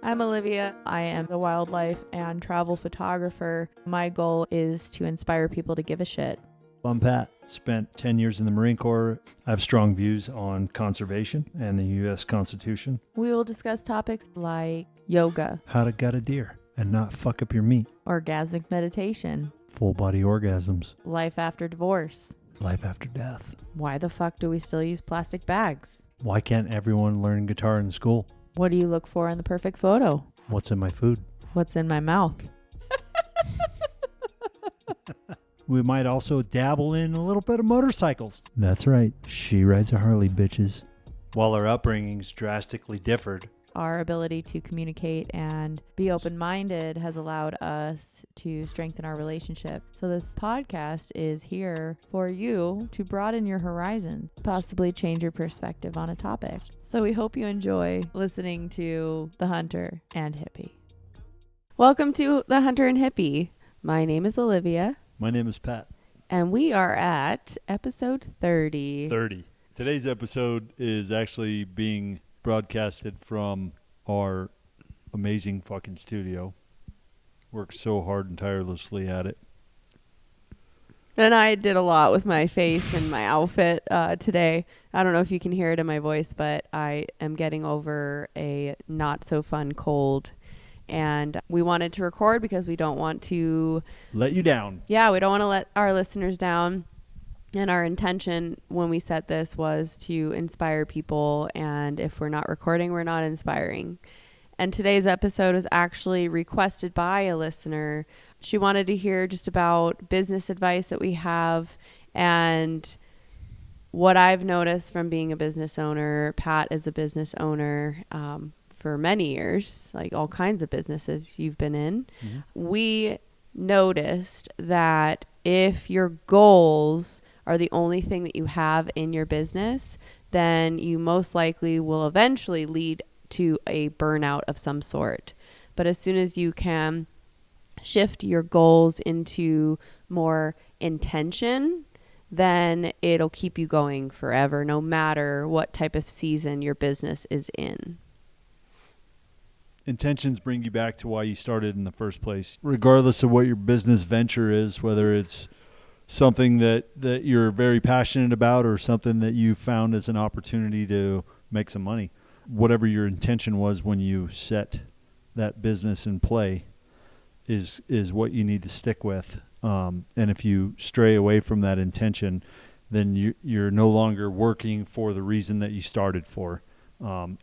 I'm Olivia. I am a wildlife and travel photographer. My goal is to inspire people to give a shit. I'm Pat. Spent 10 years in the Marine Corps. I have strong views on conservation and the U.S. Constitution. We will discuss topics like yoga, How to gut a deer and not fuck up your meat. orgasmic meditation, Full body orgasms. life after divorce. Life after death. Why the fuck do we still use plastic bags? Why can't everyone learn guitar in school? What do you look for in the perfect photo? What's in my food? What's in my mouth? We might also dabble in a little bit of motorcycles. That's right. She rides a Harley, bitches. While our upbringings drastically differed, Our ability to communicate and be open-minded has allowed us to strengthen our relationship. So this podcast is here for you to broaden your horizons, possibly change your perspective on a topic. So we hope you enjoy listening to The Hunter and Hippie. Welcome to The Hunter and Hippie. My name is Olivia, my name is Pat. and we are at episode 30. 30. Today's episode is actually being broadcasted from our amazing fucking studio. Worked so hard and tirelessly at it. And I did a lot with my face and my outfit today. I don't know if you can hear it in my voice, but I am getting over a not so fun cold. And we wanted to record because we don't want to Let you down. Yeah, we don't want to let our listeners down. And our intention when we set this was to inspire people. And if we're not recording, we're not inspiring. And today's episode was actually requested by a listener. She wanted to hear just about business advice that we have and what I've noticed from being a business owner. Pat is a business owner for many years, like all kinds of businesses you've been in. Mm-hmm. We noticed that if your goals are the only thing that you have in your business, then you most likely will eventually lead to a burnout of some sort. But as soon as you can shift your goals into more intention, then it'll keep you going forever, no matter what type of season your business is in. Intentions bring you back to why you started in the first place. Regardless of what your business venture is, whether it's something that you're very passionate about or something that you found as an opportunity to make some money. Whatever your intention was when you set that business in play is what you need to stick with. And if you stray away from that intention, then you're no longer working for the reason that you started for.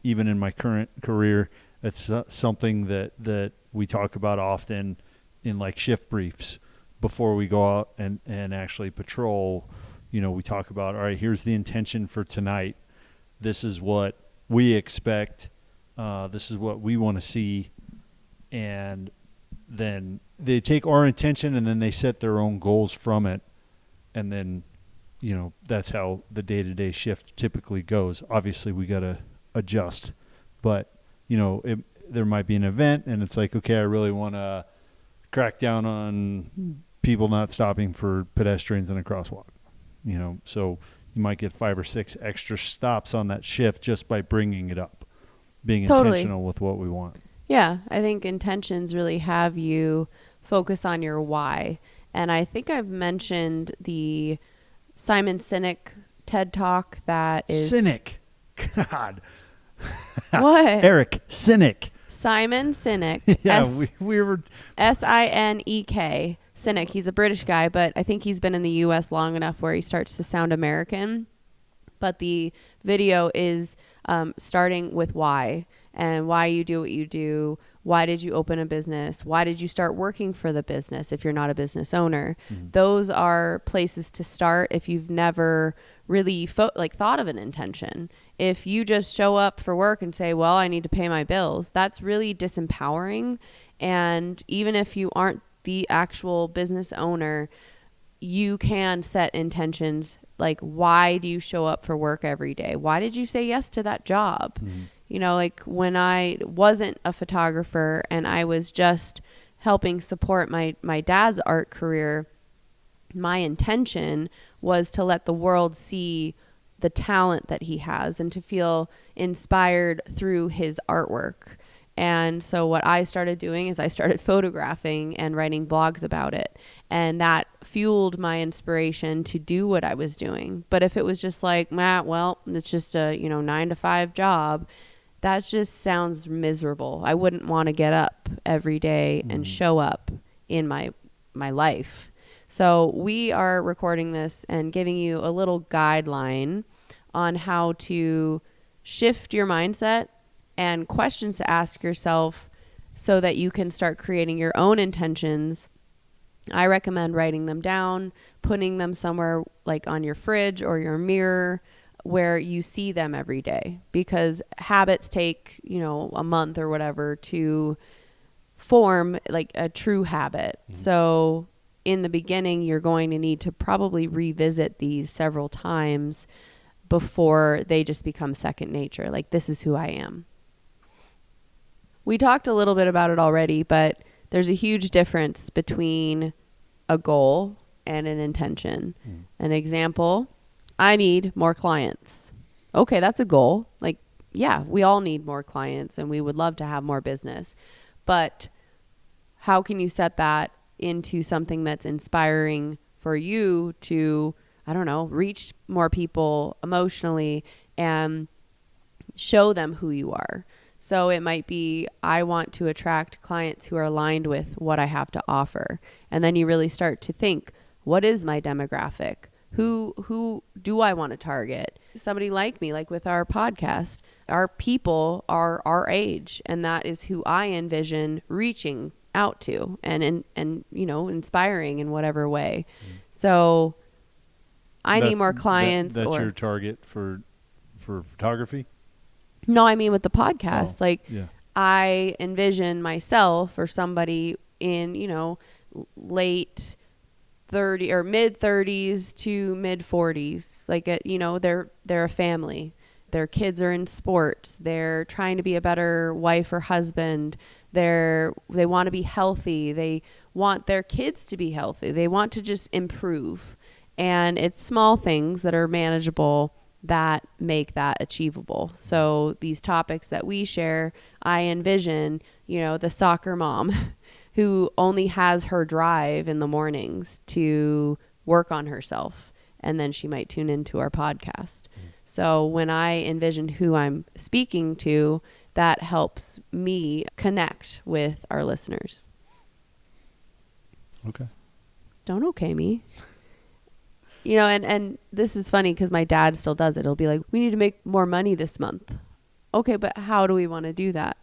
Even in my current career, it's something that we talk about often in like shift briefs. Before we go out and actually patrol, we talk about, all right, here's the intention for tonight. This is what we expect. This is what we want to see. And then they take our intention and then they set their own goals from it. And then, that's how the day-to-day shift typically goes. Obviously, we got to adjust. But, there might be an event and it's like, okay, I really want to crack down on people not stopping for pedestrians in a crosswalk, so you might get 5 or 6 extra stops on that shift just by bringing it up, being intentional with what we want. Yeah, I think intentions really have you focus on your why. And I think I've mentioned the Simon Sinek TED Talk that is... Sinek. God. What? Eric Sinek. Simon Sinek. Yeah, we were... S-I-N-E-K. Sinek. He's a British guy, but I think he's been in the U.S. long enough where he starts to sound American. But the video is starting with why and why you do what you do. Why did you open a business? Why did you start working for the business if you're not a business owner? Mm-hmm. Those are places to start if you've never really thought of an intention. If you just show up for work and say, well, I need to pay my bills, that's really disempowering. And even if you aren't the actual business owner, you can set intentions like, why do you show up for work every day? Why did you say yes to that job? Mm-hmm. Like when I wasn't a photographer and I was just helping support my dad's art career, my intention was to let the world see the talent that he has and to feel inspired through his artwork. And so what I started doing is I started photographing and writing blogs about it. And that fueled my inspiration to do what I was doing. But if it was just like, well, it's just a, 9-to-5 job, that just sounds miserable. I wouldn't want to get up every day and show up in my life. So we are recording this and giving you a little guideline on how to shift your mindset and questions to ask yourself so that you can start creating your own intentions. I recommend writing them down, putting them somewhere like on your fridge or your mirror where you see them every day, because habits take, a month or whatever to form like a true habit. So in the beginning, you're going to need to probably revisit these several times before they just become second nature. Like, this is who I am. We talked a little bit about it already, but there's a huge difference between a goal and an intention. An example, I need more clients. Okay, that's a goal. Like, yeah, we all need more clients and we would love to have more business. But how can you set that into something that's inspiring for you to, reach more people emotionally and show them who you are? So it might be, I want to attract clients who are aligned with what I have to offer. And then you really start to think, what is my demographic? Who do I want to target? Somebody like me, like with our podcast, our people are our age, and that is who I envision reaching out to and inspiring in whatever way. So I need more clients. That's your target for photography? No, I mean with the podcast. I envision myself or somebody in, late 30 or mid 30s to mid 40s. Like, they're a family. Their kids are in sports. They're trying to be a better wife or husband. They want to be healthy. They want their kids to be healthy. They want to just improve. And it's small things that are manageable that make that achievable. So these topics that we share, I envision, the soccer mom who only has her drive in the mornings to work on herself, and then she might tune into our podcast. So when I envision who I'm speaking to, that helps me connect with our listeners. Okay. Don't okay me. And this is funny because my dad still does it. He'll be like, we need to make more money this month. Okay, but how do we want to do that?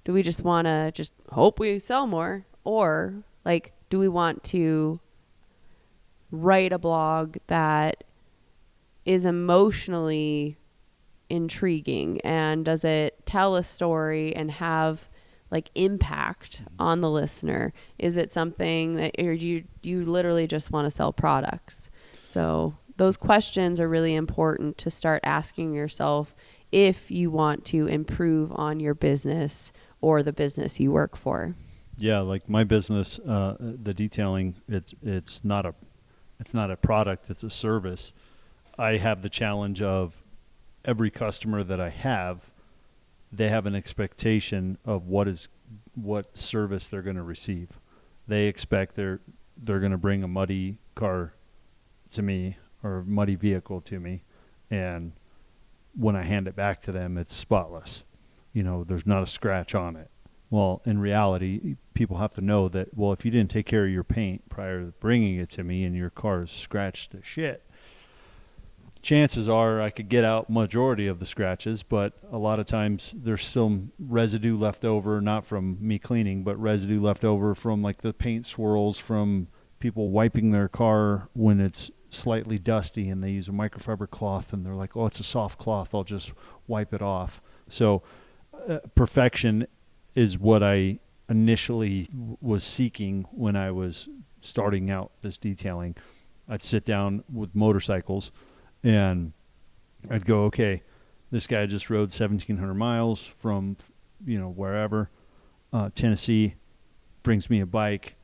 Do we just want to just hope we sell more? Or like, do we want to write a blog that is emotionally intriguing, and does it tell a story and have like impact on the listener? Is it something that you literally just want to sell products? So those questions are really important to start asking yourself if you want to improve on your business or the business you work for. Yeah, like my business, the detailing, it's not a product, it's a service. I have the challenge of every customer that I have, they have an expectation of what service they're going to receive. They expect they're going to bring a muddy car to me or a muddy vehicle to me, and when I hand it back to them, it's spotless. There's not a scratch on it. Well, in reality, people have to know that, well, if you didn't take care of your paint prior to bringing it to me and your car is scratched to shit, chances are I could get out majority of the scratches, but a lot of times there's some residue left over, not from me cleaning, but residue left over from like the paint swirls from people wiping their car when it's slightly dusty, and they use a microfiber cloth and they're like, oh, it's a soft cloth, I'll just wipe it off. So perfection is what I initially was seeking when I was starting out this detailing. I'd sit down with motorcycles and I'd go, okay, this guy just rode 1,700 miles from, wherever, Tennessee, brings me a bike,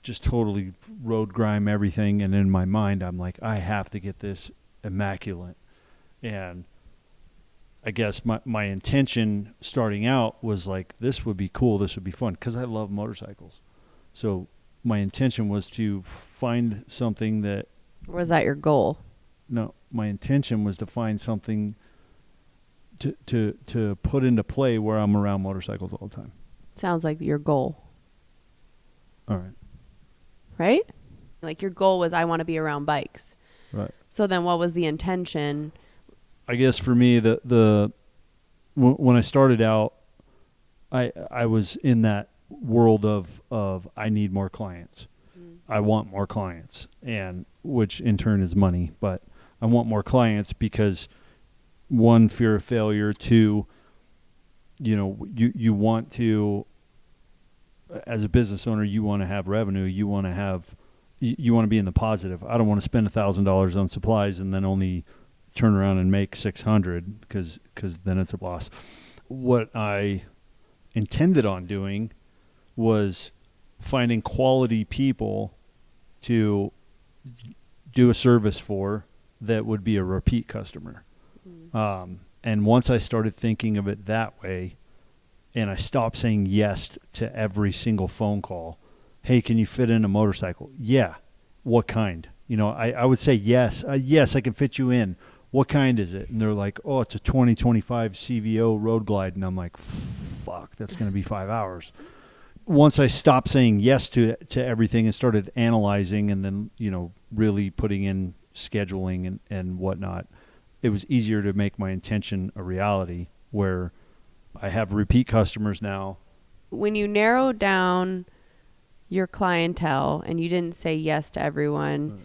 just totally road grime everything. And in my mind, I'm like, I have to get this immaculate. And I guess my intention starting out was like, this would be cool, this would be fun, because I love motorcycles. So my intention was to find something that... Or was that your goal? No, my intention was to find something to put into play where I'm around motorcycles all the time. Sounds like your goal. All right. Right? Like your goal was, I want to be around bikes. Right. So then what was the intention? I guess for me, when I started out, I was in that world of I need more clients. I want more clients, and which in turn is money, but I want more clients because, one, fear of failure, two, you want to, as a business owner, you want to have revenue, you want to be in the positive. I don't want to spend $1,000 on supplies and then only turn around and make 600 because then it's a loss. What I intended on doing was finding quality people to do a service for that would be a repeat customer. And once I started thinking of it that way, and I stopped saying yes to every single phone call, hey, can you fit in a motorcycle? Yeah. What kind? I would say yes. Yes, I can fit you in. What kind is it? And they're like, oh, it's a 2025 CVO Road Glide. And I'm like, fuck, that's going to be 5 hours. Once I stopped saying yes to everything and started analyzing and then, really putting in scheduling and whatnot, it was easier to make my intention a reality where I have repeat customers now. When you narrowed down your clientele and you didn't say yes to everyone, right,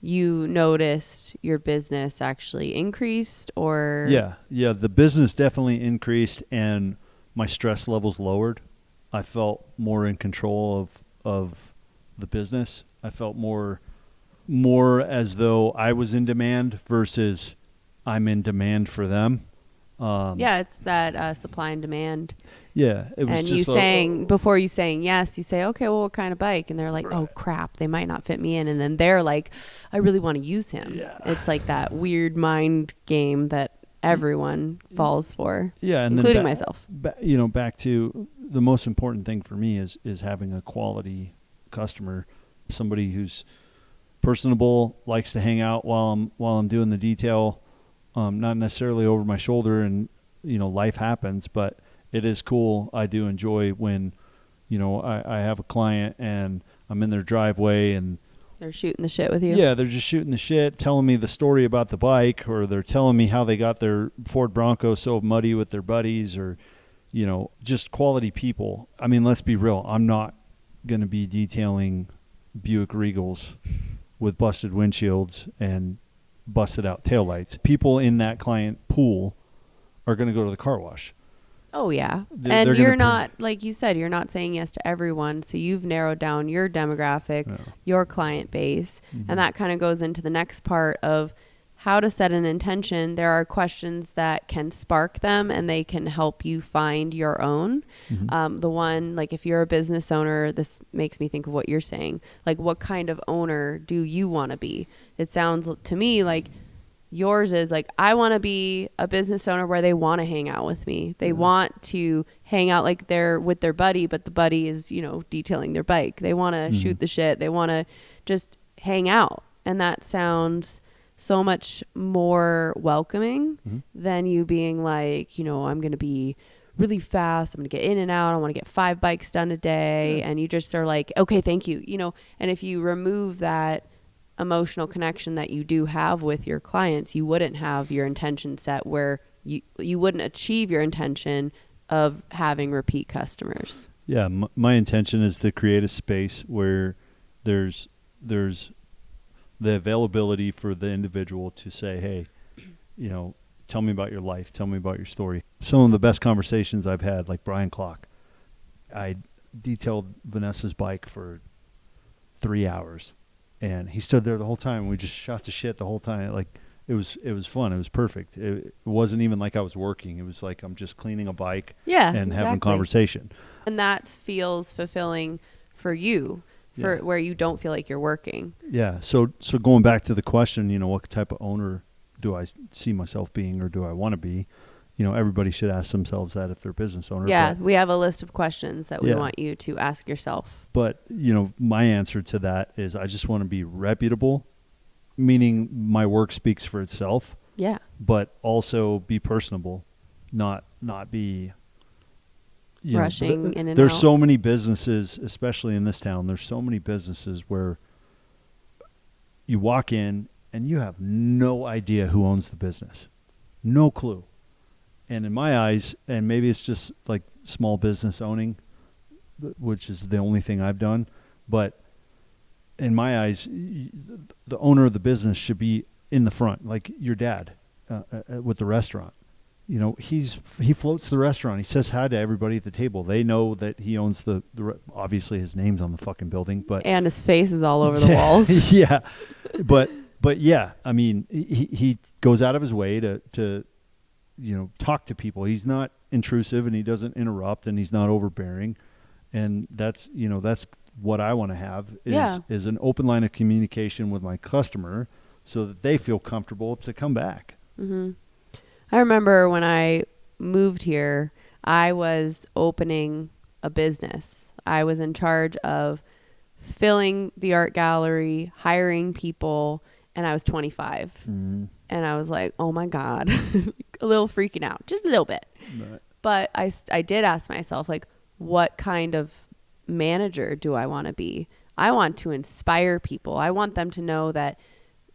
you noticed your business actually increased, or? Yeah. The business definitely increased and my stress levels lowered. I felt more in control of the business. I felt more as though I was in demand versus I'm in demand for them. It's that supply and demand. Yeah, it was. And just before you saying yes, you say, okay, well, what kind of bike? And they're like, right, oh crap, they might not fit me in. And then they're like, I really want to use him. Yeah. It's like that weird mind game that everyone falls for. Yeah, and including myself. Back to the most important thing for me is having a quality customer, somebody who's personable, likes to hang out while I'm doing the detail. Not necessarily over my shoulder, and life happens, but it is cool. I do enjoy when I have a client and I'm in their driveway and they're shooting the shit with you. Yeah, they're just shooting the shit, telling me the story about the bike, or they're telling me how they got their Ford Bronco so muddy with their buddies, or just quality people. I mean, let's be real. I'm not going to be detailing Buick Regals with busted windshields and busted out taillights. People in that client pool are going to go to the car wash. Oh yeah. And you're not, like you said, you're not saying yes to everyone. So you've narrowed down your demographic, your client base. Mm-hmm. And that kind of goes into the next part of how to set an intention. There are questions that can spark them and they can help you find your own. Mm-hmm. The one, like if you're a business owner, this makes me think of what you're saying. Like, what kind of owner do you want to be? It sounds to me like yours is like, I want to be a business owner where they want to hang out with me. They want to hang out like they're with their buddy, but the buddy is, detailing their bike. They want to shoot the shit. They want to just hang out. And that sounds so much more welcoming than you being like, I'm going to be really fast. I'm going to get in and out. I want to get 5 bikes done a day. Yeah. And you just are like, okay, thank you. And if you remove that emotional connection that you do have with your clients, you wouldn't have your intention set where you wouldn't achieve your intention of having repeat customers. Yeah. My intention is to create a space where there's the availability for the individual to say, hey, tell me about your life. Tell me about your story. Some of the best conversations I've had, like Brian Clock, I detailed Vanessa's bike for 3 hours. And he stood there the whole time. We just shot the shit the whole time. Like, it was fun. It was perfect. It wasn't even like I was working. It was like I'm just cleaning a bike and having conversation. And that feels fulfilling for you, where you don't feel like you're working. Yeah. So going back to the question, what type of owner do I see myself being, or do I want to be? everybody should ask themselves that if they're a business owner. Yeah, we have a list of questions that we Yeah. want you to ask yourself. But, my answer to that is I just want to be reputable, meaning my work speaks for itself, Yeah. but also be personable, not be Rushing in and there's out. so many businesses, especially in this town, there's so many businesses where you walk in and you have no idea who owns the business. No clue. And in my eyes, and maybe it's just like small business owning, which is the only thing I've done, but in my eyes, the owner of the business should be in the front, like your dad with the restaurant. He floats the restaurant. He says hi to everybody at the table. They know that he owns the obviously his name's on the fucking building, but And his face is all over the walls. Yeah, but yeah, I mean, he goes out of his way to talk to people. He's not intrusive and he doesn't interrupt and he's not overbearing, and that's what I want to have is an open line of communication with my customer so that they feel comfortable to come back. Mm-hmm. I remember when I moved here, I was opening a business. I was in charge of filling the art gallery, hiring people, and I was 25. Mm-hmm. And I was like, oh my God, a little freaking out, just a little bit. Right. But I did ask myself, like, what kind of manager do I want to be? I want to inspire people. I want them to know that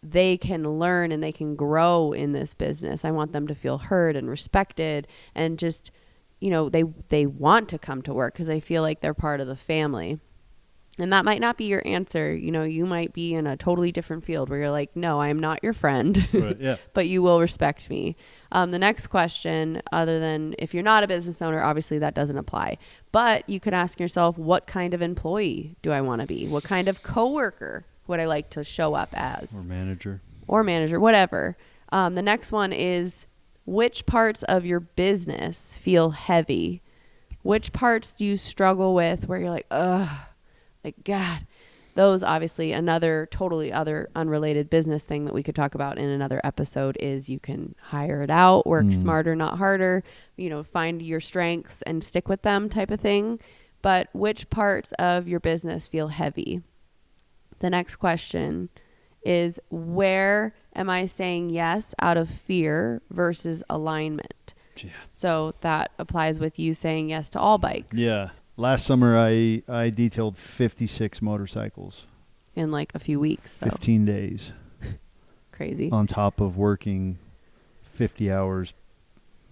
they can learn and they can grow in this business. I want them to feel heard and respected and just, they want to come to work because they feel like they're part of the family. And that might not be your answer. You might be in a totally different field where you're like, no, I am not your friend, Right, yeah. but you will respect me. The next question, other than if you're not a business owner, obviously that doesn't apply. But you could ask yourself, what kind of employee do I want to be? What kind of coworker would I like to show up as? Or manager, whatever. The next one is, which parts of your business feel heavy? Which parts do you struggle with where you're like, ugh, like, God, those obviously another totally other unrelated business thing that we could talk about in another episode is you can hire it out, work smarter, not harder, find your strengths and stick with them type of thing. But which parts of your business feel heavy? The next question is, where am I saying yes out of fear versus alignment? Yeah. So that applies with you saying yes to all bikes. Yeah. Last summer, I detailed 56 motorcycles. In like a few weeks, though. 15 days. Crazy. On top of working 50 hours,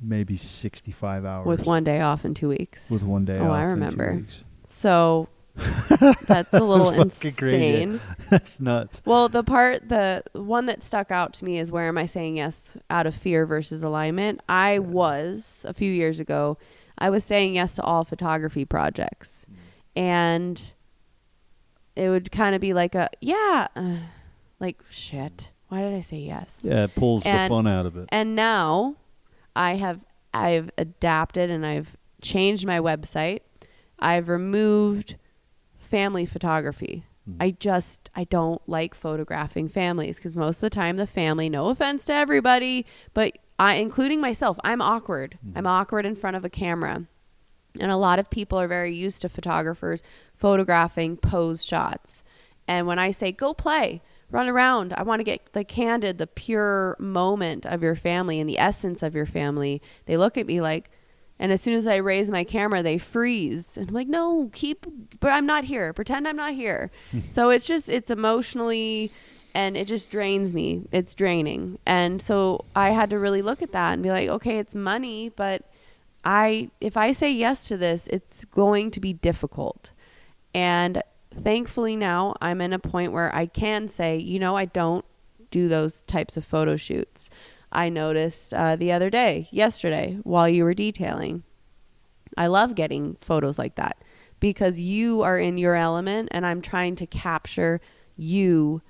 maybe 65 hours. With 1 day off in 2 weeks. With 1 day off. Oh, I in 2 remember. weeks. So that's a little insane. Crazy. That's nuts. Well, the one that stuck out to me is, where am I saying yes out of fear versus alignment? I was, a few years ago, I was saying yes to all photography projects. And it would kind of be like like, shit, why did I say yes? Yeah, it pulls the fun out of it. And now I've adapted and I've changed my website. I've removed family photography. I don't like photographing families because most of the time the family, no offense to everybody, but including myself, I'm awkward. I'm awkward in front of a camera. And a lot of people are very used to photographers photographing pose shots. And when I say, go play, run around, I want to get the candid, the pure moment of your family and the essence of your family, they look at me like, and as soon as I raise my camera, they freeze. And I'm like, no, but I'm not here. Pretend I'm not here. So it's emotionally, and it just drains me. It's draining. And so I had to really look at that and be like, okay, it's money, but if I say yes to this, it's going to be difficult. And thankfully now I'm in a point where I can say, I don't do those types of photo shoots. I noticed yesterday, while you were detailing, I love getting photos like that because you are in your element and I'm trying to capture you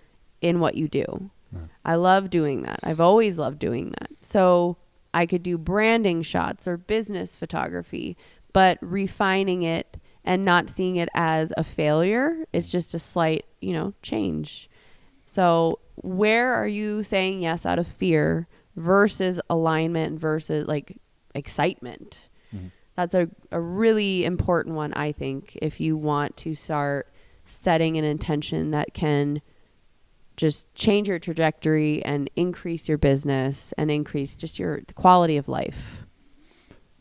in what you do. Right. I love doing that. I've always loved doing that. So I could do branding shots or business photography, but refining it and not seeing it as a failure. It's just a slight, change. So where are you saying yes out of fear versus alignment versus like excitement. Mhm. That's a really important one, I think, if you want to start setting an intention that can just change your trajectory and increase your business and increase just your quality of life.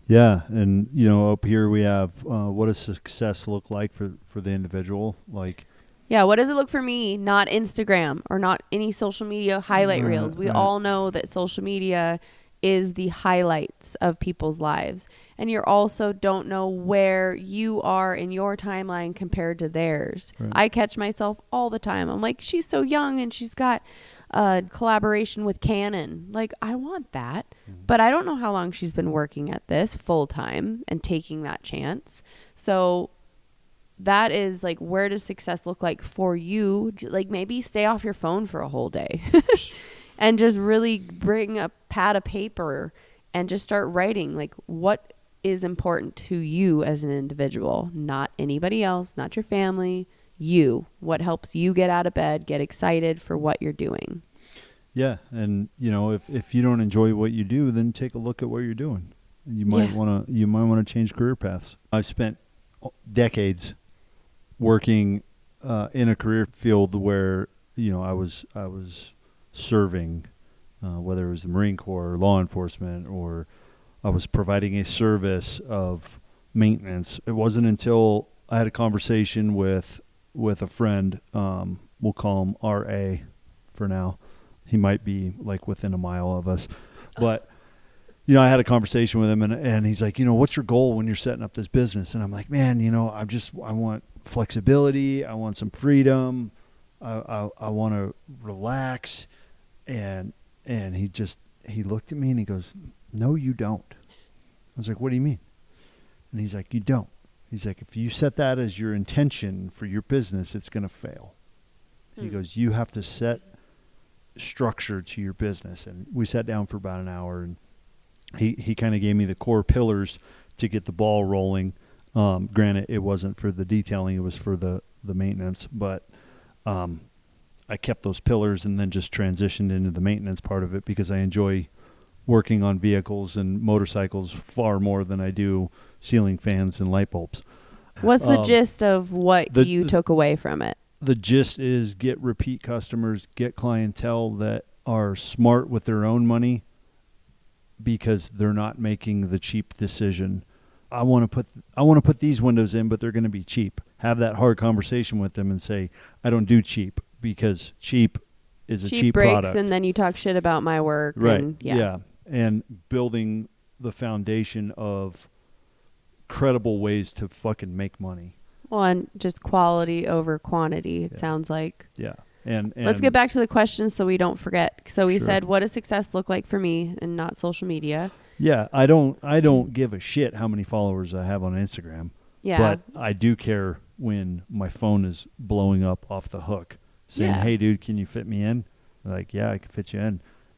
Yeah. And, up here we have what does success look like for the individual? Like, Yeah, what does it look for me? Not Instagram or not any social media highlight reels. We all know that social media is the highlights of people's lives. And you also don't know where you are in your timeline compared to theirs. Right. I catch myself all the time. I'm like, she's so young and she's got a collaboration with Canon. Like, I want that. But I don't know how long she's been working at this full time and taking that chance. So that is like, where does success look like for you? Like, maybe stay off your phone for a whole day and just really bring a pad of paper and just start writing like what is important to you as an individual, not anybody else, not your family, you. What helps you get out of bed, get excited for what you're doing. Yeah. And, if you don't enjoy what you do, then take a look at what you're doing. You might want to change career paths. I've spent decades working in a career field where, I was serving, whether it was the Marine Corps or law enforcement, or I was providing a service of maintenance. It wasn't until I had a conversation with a friend, we'll call him RA for now. He might be like within a mile of us, but I had a conversation with him and he's like, what's your goal when you're setting up this business? And I'm like, man, I want flexibility. I want some freedom. I want to relax. And he looked at me and he goes, no, you don't. I was like, what do you mean? And he's like, you don't. He's like, if you set that as your intention for your business, it's going to fail. He goes, you have to set structure to your business. And we sat down for about an hour and he kind of gave me the core pillars to get the ball rolling. Granted, it wasn't for the detailing, it was for the maintenance, but I kept those pillars and then just transitioned into the maintenance part of it because I enjoy working on vehicles and motorcycles far more than I do ceiling fans and light bulbs. What's the gist of what you took away from it? The gist is get repeat customers, get clientele that are smart with their own money because they're not making the cheap decision. I want to put these windows in, but they're going to be cheap. Have that hard conversation with them and say, I don't do cheap because cheap is a cheap breaks product. And then you talk shit about my work. Right. And, yeah. And building the foundation of credible ways to fucking make money. Well, and just quality over quantity, it sounds like. Yeah. And let's get back to the questions so we don't forget. So we Sure. said, what does success look like for me and not social media? Yeah. I don't give a shit how many followers I have on Instagram. Yeah. But I do care when my phone is blowing up off the hook saying, hey, dude, can you fit me in? Like, yeah, I can fit you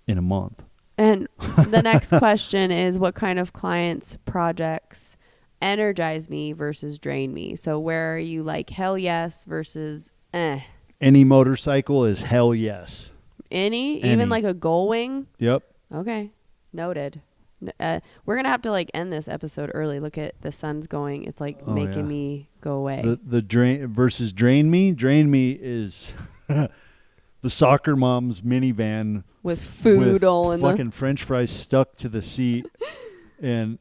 in a month. And the next question is, what kind of clients, projects energize me versus drain me? So where are you like, hell yes versus Any motorcycle is hell yes. Any? Even like a Gull Wing? Yep. Okay. Noted. We're going to have to like end this episode early. Look at the sun's going. It's like making me go away. The drain versus drain me. Drain me is the soccer mom's minivan with food with all in fucking French fries stuck to the seat and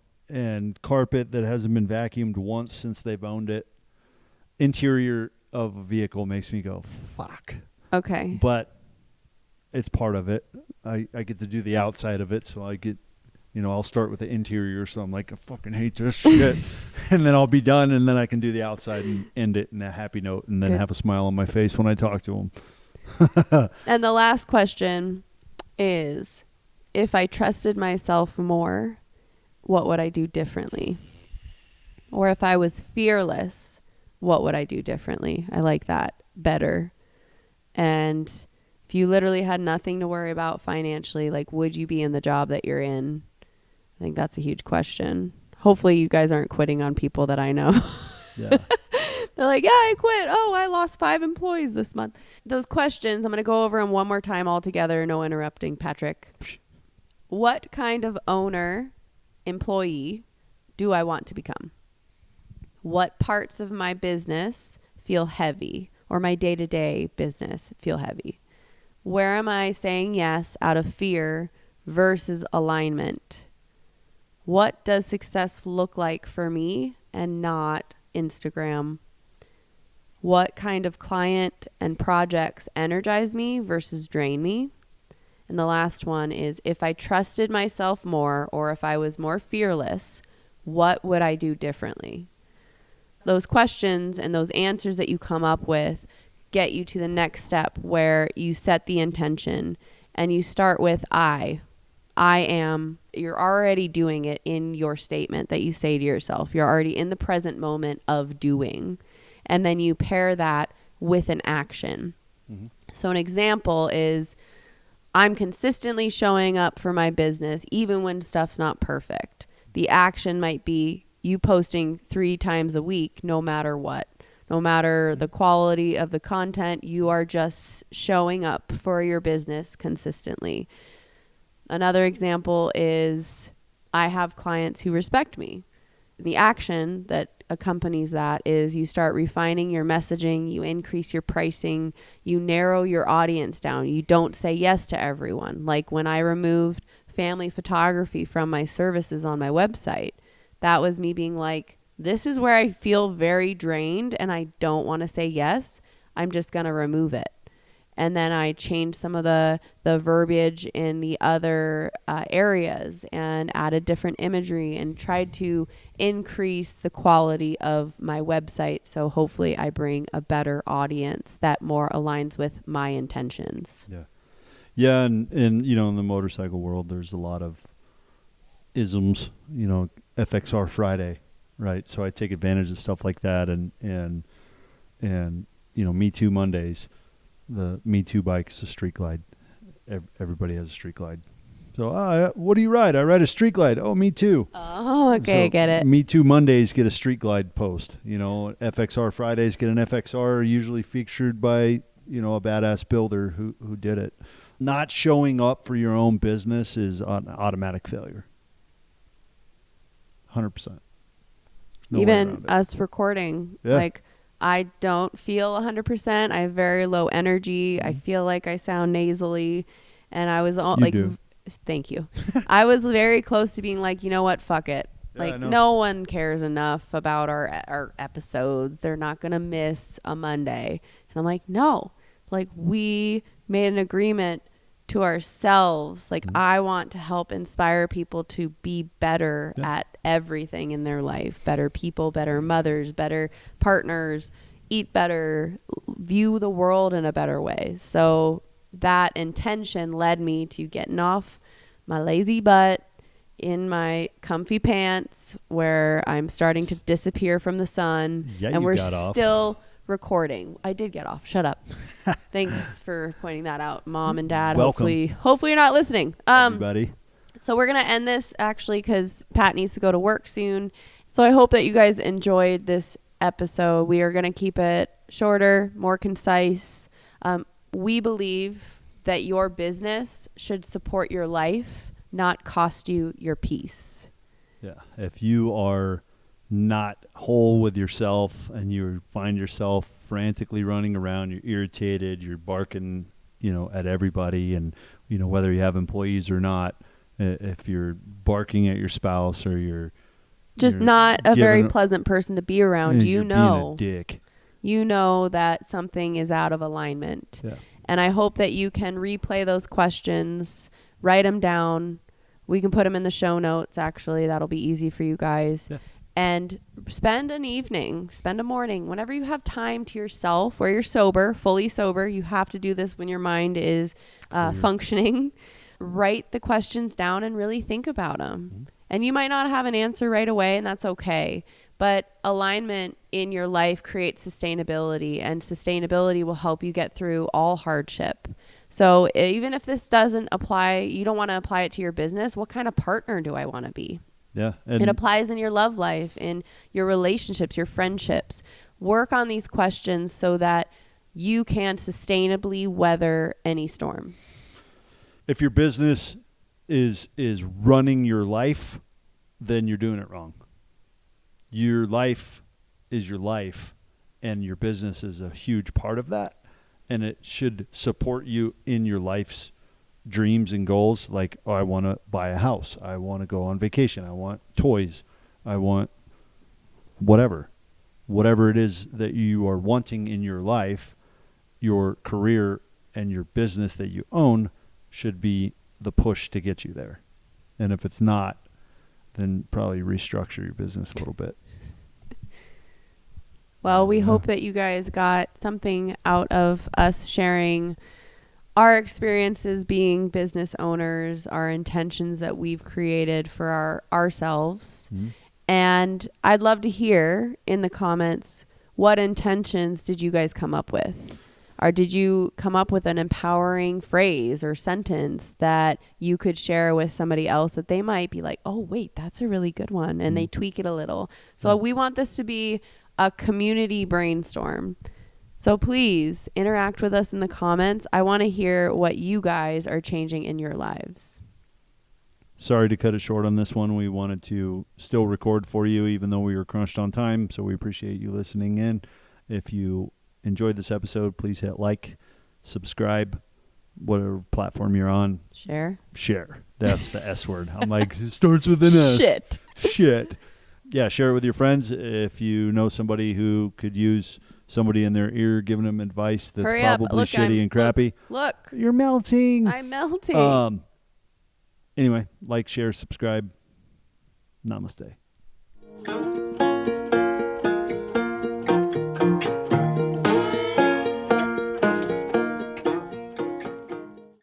carpet that hasn't been vacuumed once since they've owned it. Interior of a vehicle makes me go, fuck. Okay. But it's part of it. I get to do the outside of it, so I get, I'll start with the interior, so I'm like, I fucking hate this shit. And then I'll be done, and then I can do the outside and end it in a happy note and then have a smile on my face when I talk to them. And the last question is, if I trusted myself more, what would I do differently? Or if I was fearless, what would I do differently? I like that better. And if you literally had nothing to worry about financially, like, would you be in the job that you're in? I think that's a huge question. Hopefully you guys aren't quitting on people that I know. Yeah. They're like, yeah, I quit. Oh, I lost 5 employees this month. Those questions, I'm going to go over them one more time all together. No interrupting, Patrick. What kind of owner employee do I want to become? What parts of my business feel heavy, or my day-to-day business feel heavy? Where am I saying yes out of fear versus alignment? What does success look like for me and not Instagram? What kind of client and projects energize me versus drain me? And the last one is, if I trusted myself more, or if I was more fearless, what would I do differently? Those questions and those answers that you come up with get you to the next step, where you set the intention and you start with I am. You're already doing it in your statement that you say to yourself. You're already in the present moment of doing. And then you pair that with an action. Mm-hmm. So an example is, I'm consistently showing up for my business even when stuff's not perfect. The action might be you posting 3 times a week, no matter what. No matter the quality of the content, you are just showing up for your business consistently. Another example is, I have clients who respect me. The action that accompanies that is, you start refining your messaging, you increase your pricing, you narrow your audience down. You don't say yes to everyone. Like when I removed family photography from my services on my website, that was me being like, this is where I feel very drained and I don't want to say yes. I'm just going to remove it. And then I changed some of the verbiage in the other areas and added different imagery and tried to increase the quality of my website. So hopefully I bring a better audience that more aligns with my intentions. Yeah. Yeah. And you know, in the motorcycle world, there's a lot of isms, you know, FXR Friday, right? So I take advantage of stuff like that and you know, Me Too Mondays. The Me Too bike is a street glide. Everybody has a street glide. So, what do you ride? I ride a street glide. Oh, me too. Oh, okay, I get it. Me Too Mondays get a street glide post. You know, FXR Fridays get an FXR, usually featured by, you know, a badass builder who did it. Not showing up for your own business is an automatic failure. 100%. No Even us recording, yeah. Like, I don't feel 100%. I have very low energy. I feel like I sound nasally. And I was all thank you. I was very close to being like, you know what? Fuck it. Yeah, like, no one cares enough about our episodes. They're not going to miss a Monday. And I'm like, no. Like, we made an agreement to ourselves. Like, I want to help inspire people to be better at everything in their life. Better people, better mothers, better partners, eat better, view the world in a better way. So that intention led me to getting off my lazy butt in my comfy pants where I'm starting to disappear from the sun. Yeah, and we're still recording. I did get off. Shut up. Thanks for pointing that out, Mom and Dad. Welcome. Hopefully you're not listening. Everybody. So we're going to end this actually because Pat needs to go to work soon. So I hope that you guys enjoyed this episode. We are going to keep it shorter, more concise. We believe that your business should support your life, not cost you your peace. Yeah. If you are not whole with yourself and you find yourself frantically running around, you're irritated, you're barking, you know, at everybody, and, you know, whether you have employees or not, if you're barking at your spouse or you're not a very pleasant person to be around, you know, being a dick. You know that something is out of alignment. Yeah. And I hope that you can replay those questions, write them down. We can put them in the show notes, actually. That'll be easy for you guys. Yeah. And spend an evening, spend a morning, whenever you have time to yourself, where you're sober, fully sober. You have to do this when your mind is functioning. Write the questions down and really think about them. Mm-hmm. And you might not have an answer right away, and that's okay. But alignment in your life creates sustainability, and sustainability will help you get through all hardship. So even if this doesn't apply, you don't want to apply it to your business, what kind of partner do I want to be? Yeah. It applies in your love life, in your relationships, your friendships. Work on these questions so that you can sustainably weather any storm. If your business is running your life, then you're doing it wrong. Your life is your life, and your business is a huge part of that. And it should support you in your life's dreams and goals. Like, oh, I want to buy a house. I want to go on vacation. I want toys. I want whatever it is that you are wanting in your life. Your career and your business that you own should be the push to get you there. And if it's not, then probably restructure your business a little bit. Well, we hope that you guys got something out of us sharing our experiences being business owners, our intentions that we've created for ourselves. Mm-hmm. And I'd love to hear in the comments, what intentions did you guys come up with? Or did you come up with an empowering phrase or sentence that you could share with somebody else that they might be like, oh, wait, that's a really good one. And they tweak it a little. So we want this to be a community brainstorm. So please interact with us in the comments. I want to hear what you guys are changing in your lives. Sorry to cut it short on this one. We wanted to still record for you, even though we were crunched on time. So we appreciate you listening in. If you enjoyed this episode, please hit like, subscribe, whatever platform you're on. Share. That's the S word. I'm like, it starts with an S. Shit. Yeah, share it with your friends. If you know somebody who could use somebody in their ear giving them advice that's probably shitty and crappy. Look. You're melting. I'm melting. Anyway, like, share, subscribe. Namaste.